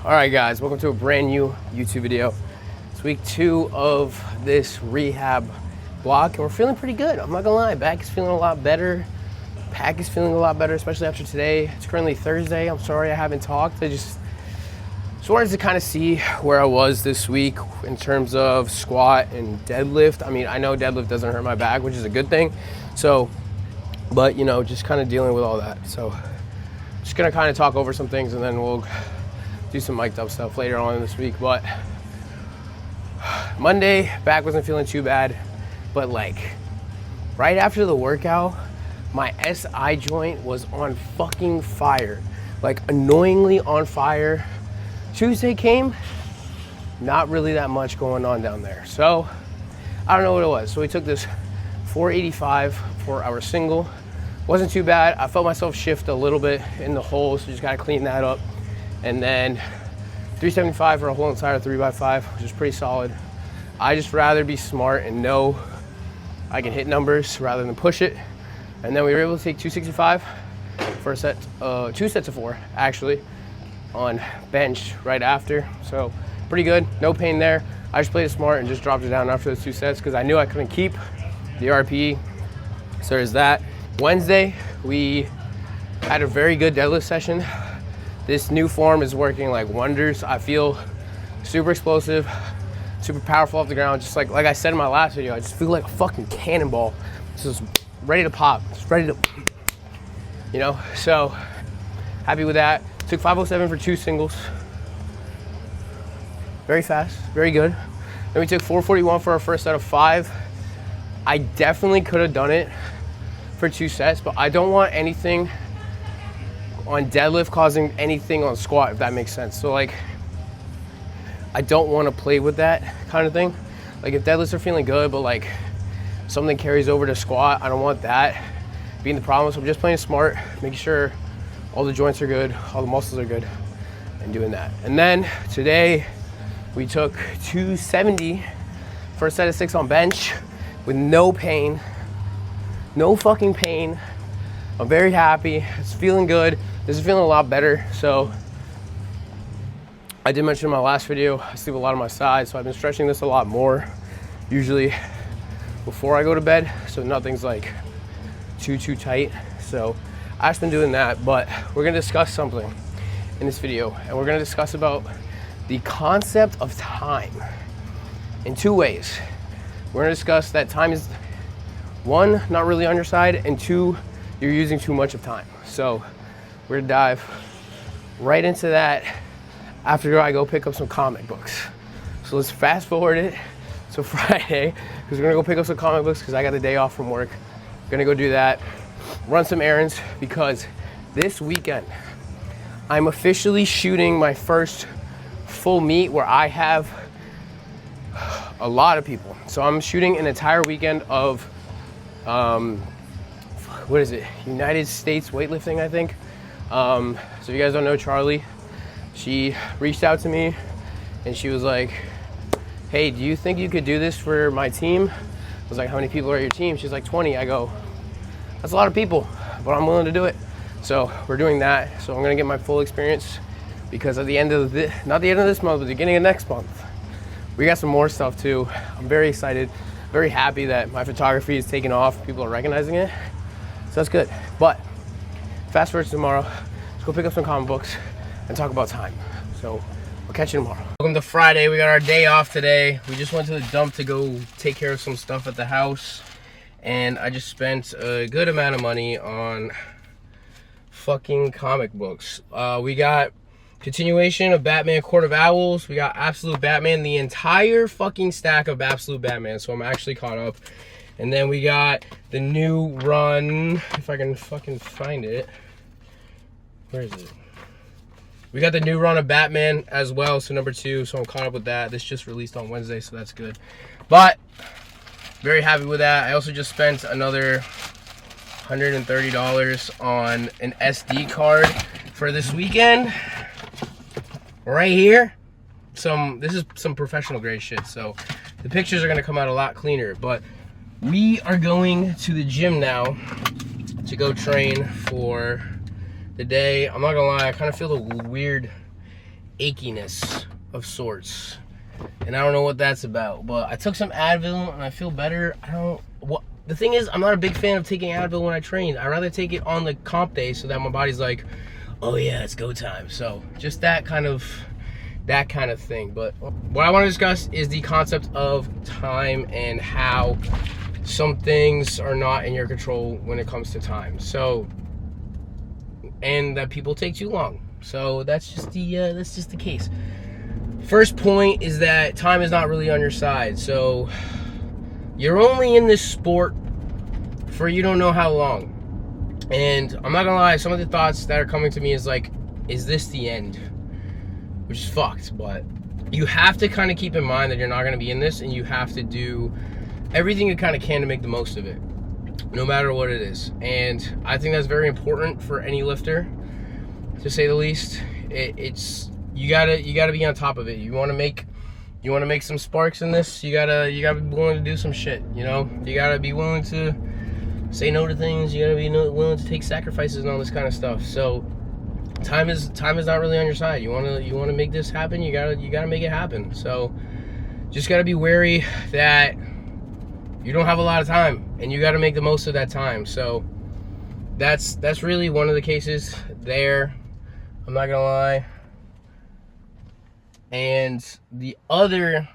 All right, guys, welcome to a brand new YouTube video. It's week 2 of this rehab block, and we're feeling pretty good. I'm not gonna lie, back is feeling a lot better. Pack is feeling a lot better, especially after today. It's currently Thursday. I'm sorry I haven't talked. I just wanted to kind of see where I was this week in terms of squat and deadlift. I mean, I know deadlift doesn't hurt my back, which is a good thing. So, but you know, just kind of dealing with all that. So, just gonna kind of talk over some things, and then we'll do some mic'd up stuff later on this week. But Monday, back wasn't feeling too bad, but like right after the workout, my SI joint was on fucking fire, like annoyingly on fire. Tuesday came, not really that much going on down there. So I don't know what it was. So we took this 485 4-hour single. Wasn't too bad. I felt myself shift a little bit in the hole, so just gotta clean that up. And then 375 for a whole entire 3x5, which is pretty solid. I just rather be smart and know I can hit numbers rather than push it. And then we were able to take 265 for a set, 2 sets of 4 actually, on bench right after. So pretty good, no pain there. I just played it smart and just dropped it down after those 2 sets because I knew I couldn't keep the RPE. So there's that. Wednesday, we had a very good deadlift session. This new form is working like wonders. I feel super explosive, super powerful off the ground. Just like I said in my last video, I just feel like a fucking cannonball. Just ready to pop, just ready to, you know? So happy with that. Took 507 for 2 singles. Very fast, very good. Then we took 441 for our first set of 5. I definitely could have done it for 2 sets, but I don't want anything on deadlift causing anything on squat, if that makes sense. So like, I don't want to play with that kind of thing. Like if deadlifts are feeling good, but like something carries over to squat, I don't want that being the problem. So I'm just playing smart, making sure all the joints are good, all the muscles are good, and doing that. And then today we took 270 for a set of 6 on bench with no pain, no fucking pain. I'm very happy, it's feeling good. This is feeling a lot better. So I did mention in my last video, I sleep a lot on my side, so I've been stretching this a lot more, usually before I go to bed, so nothing's like too tight. So I've just been doing that, but we're gonna discuss something in this video, and we're gonna discuss about the concept of time in 2 ways. We're gonna discuss that time is, 1, not really on your side, and 2, you're using too much of time. So we're gonna dive right into that after I go pick up some comic books. So let's fast forward it to Friday, because we're gonna go pick up some comic books because I got the day off from work. I'm gonna go do that, run some errands, because this weekend I'm officially shooting my first full meet where I have a lot of people. So I'm shooting an entire weekend of what is it? United States weightlifting, I think. So if you guys don't know Charlie, she reached out to me and she was like, hey, do you think you could do this for my team? I was like, how many people are your team? She's like, 20. I go, that's a lot of people, but I'm willing to do it. So we're doing that. So I'm gonna get my full experience, because at the end of not the end of this month, but the beginning of next month, we got some more stuff too. I'm very excited, very happy that my photography is taking off. People are recognizing it. So that's good. But fast forward to tomorrow, let's go pick up some comic books and talk about time. So we'll catch you tomorrow. Welcome to Friday. We got our day off today. We just went to the dump to go take care of some stuff at the house. And I just spent a good amount of money on fucking comic books. We got continuation of Batman Court of Owls. We got Absolute Batman, the entire fucking stack of Absolute Batman. So I'm actually caught up. And then we got the new run, if I can fucking find it. Where is it? We got the new run of Batman as well, so number 2, so I'm caught up with that. This just released on Wednesday, so that's good. But, very happy with that. I also just spent another $130 on an SD card for this weekend. Right here. This is some professional grade shit, so the pictures are gonna come out a lot cleaner, but we are going to the gym now to go train for the day. I'm not gonna lie, I kind of feel a weird achiness of sorts. And I don't know what that's about. But I took some Advil and I feel better. The thing is, I'm not a big fan of taking Advil when I train. I'd rather take it on the comp day so that my body's like, oh yeah, it's go time. So just that kind of thing. But what I want to discuss is the concept of time and how some things are not in your control when it comes to time. So, and that people take too long. So that's just the case. First point is that time is not really on your side. So you're only in this sport for you don't know how long. And I'm not gonna lie, some of the thoughts that are coming to me is like, is this the end? Which is fucked, but you have to kind of keep in mind that you're not gonna be in this, and you have to do everything you kind of can to make the most of it, no matter what it is. And I think that's very important for any lifter, to say the least. It's you gotta be on top of it. You want to make some sparks in this. You gotta be willing to do some shit. You know, you gotta be willing to say no to things. You gotta be willing to take sacrifices and all this kind of stuff. So time is not really on your side. You wanna make this happen. You gotta make it happen. So just gotta be wary that you don't have a lot of time, and you gotta make the most of that time. So that's really one of the cases there. I'm not gonna lie. And the other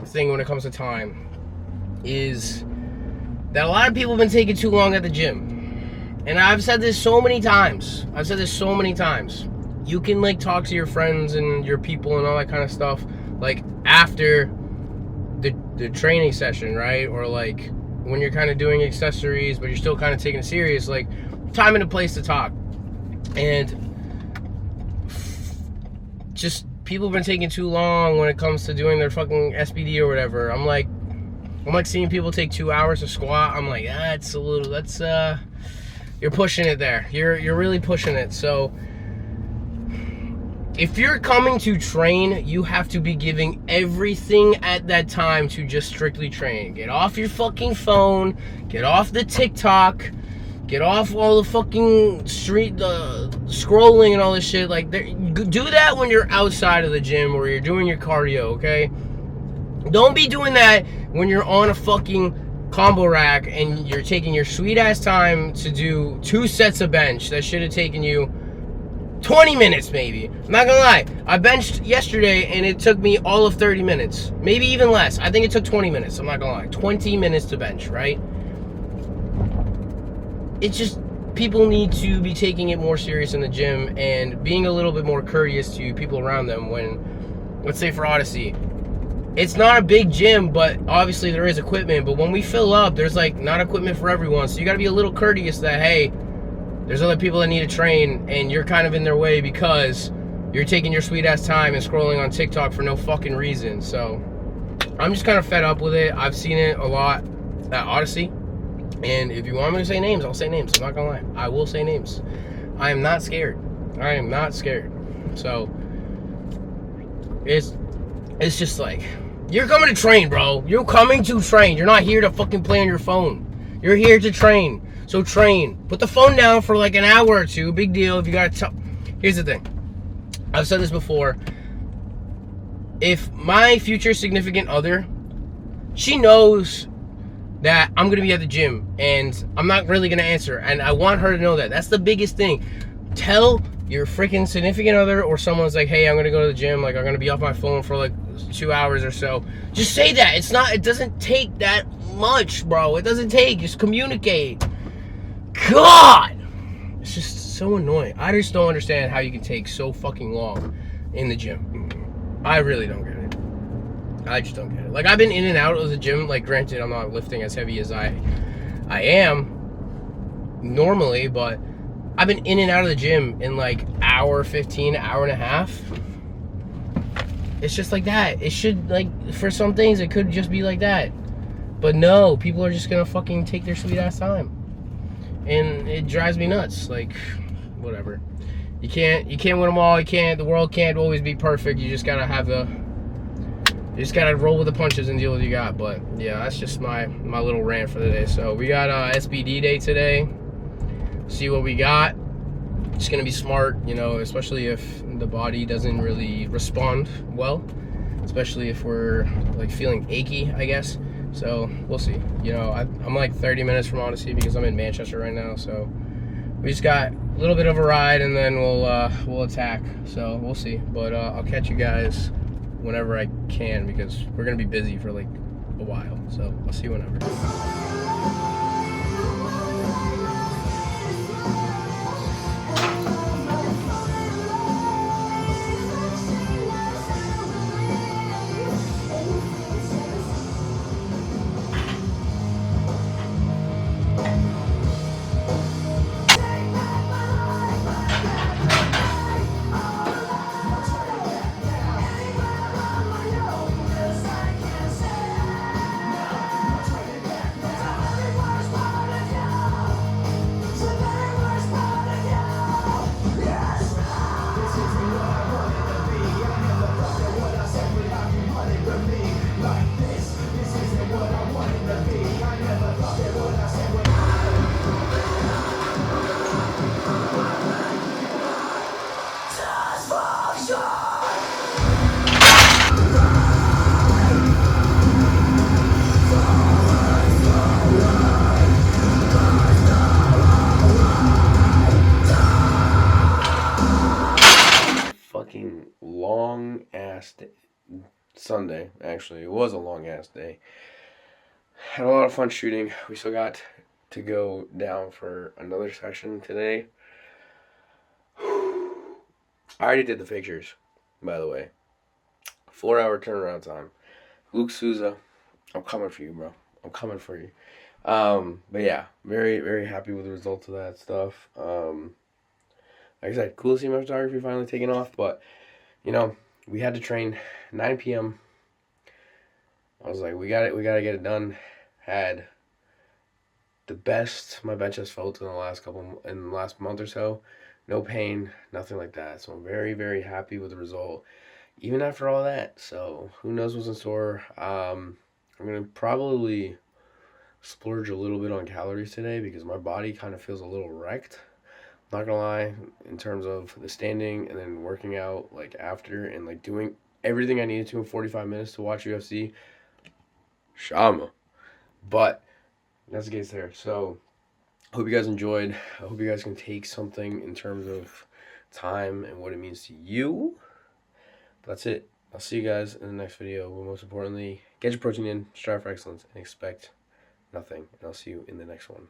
thing when it comes to time is that a lot of people have been taking too long at the gym. And I've said this so many times. You can like talk to your friends and your people and all that kind of stuff like after the training session, right? Or like when you're kind of doing accessories but you're still kind of taking it serious, like time and a place to talk. And just people have been taking too long when it comes to doing their fucking SBD or whatever. I'm like seeing people take 2 hours to squat. I'm like, you're pushing it there. You're really pushing it. So if you're coming to train, you have to be giving everything at that time to just strictly train. Get off your fucking phone, get off the TikTok, get off all the fucking scrolling and all this shit. Like, do that when you're outside of the gym or you're doing your cardio, okay? Don't be doing that when you're on a fucking combo rack and you're taking your sweet ass time to do 2 sets of bench that should have taken you 20 minutes maybe. I'm not gonna lie, I benched yesterday and it took me all of 30 minutes, maybe even less. I think it took 20 minutes. I'm not gonna lie, 20 minutes to bench, right? It's just, people need to be taking it more serious in the gym and being a little bit more courteous to people around them. When, let's say for Odyssey, it's not a big gym, but obviously there is equipment. But when we fill up, there's like not equipment for everyone. So you got to be a little courteous that, hey, there's other people that need to train and you're kind of in their way because you're taking your sweet ass time and scrolling on TikTok for no fucking reason. So I'm just kind of fed up with it. I've seen it a lot at Odyssey. And if you want me to say names, I'll say names. I'm not gonna lie. I will say names. I am not scared. I am not scared. So it's just like, you're coming to train, bro. You're coming to train. You're not here to fucking play on your phone. You're here to train. So train. Put the phone down for like an hour or two. Big deal. If you gotta here's the thing. I've said this before. If my future significant other, she knows that I'm gonna be at the gym and I'm not really gonna answer, and I want her to know that. That's the biggest thing. Tell your freaking significant other or someone's like, hey, I'm gonna go to the gym, like I'm gonna be off my phone for like 2 hours or so. Just say that. It doesn't take that much, bro. It doesn't take, just communicate. God, it's just so annoying. I just don't understand how you can take so fucking long in the gym. I really don't get it. I just don't get it. Like, I've been in and out of the gym. Like, granted, I'm not lifting as heavy as I am normally, but I've been in and out of the gym in like hour 15, hour and a half. It's just like that. It should, like, for some things, it could just be like that. But no, people are just gonna fucking take their sweet ass time. And it drives me nuts. Like, whatever. You can't win them all. The world can't always be perfect. You just gotta you just gotta roll with the punches and deal with what you got. But yeah, that's just my little rant for the day. So we got SBD day today. See what we got. It's gonna be smart, you know, especially if the body doesn't really respond well, especially if we're like feeling achy, I guess. So we'll see. You know, I'm like 30 minutes from Odyssey because I'm in Manchester right now. So we just got a little bit of a ride, and then we'll attack. So we'll see. But I'll catch you guys whenever I can, because we're gonna be busy for like a while. So I'll see you whenever. Fucking long ass day. Sunday, actually. It was a long ass day. Had a lot of fun shooting. We still got to go down for another session today. I already did the pictures, by the way. 4-hour turnaround time. Luke Souza, I'm coming for you, bro. I'm coming for you. But yeah, very, very happy with the results of that stuff. Like I said, cool to see my photography finally taking off, but, you know, we had to train 9 p.m. I was like, we gotta get it done. Had the best my bench has felt in the last month or so. No pain, nothing like that. So I'm very, very happy with the result, even after all that. So who knows what's in store. I'm gonna probably splurge a little bit on calories today because my body kind of feels a little wrecked. Not gonna lie, in terms of the standing and then working out like after and like doing everything I needed to in 45 minutes to watch UFC. Shama. But that's the case there. So I hope you guys enjoyed. I hope you guys can take something in terms of time and what it means to you. But that's it. I'll see you guys in the next video. But most importantly, get your protein in, strive for excellence, and expect nothing. And I'll see you in the next one.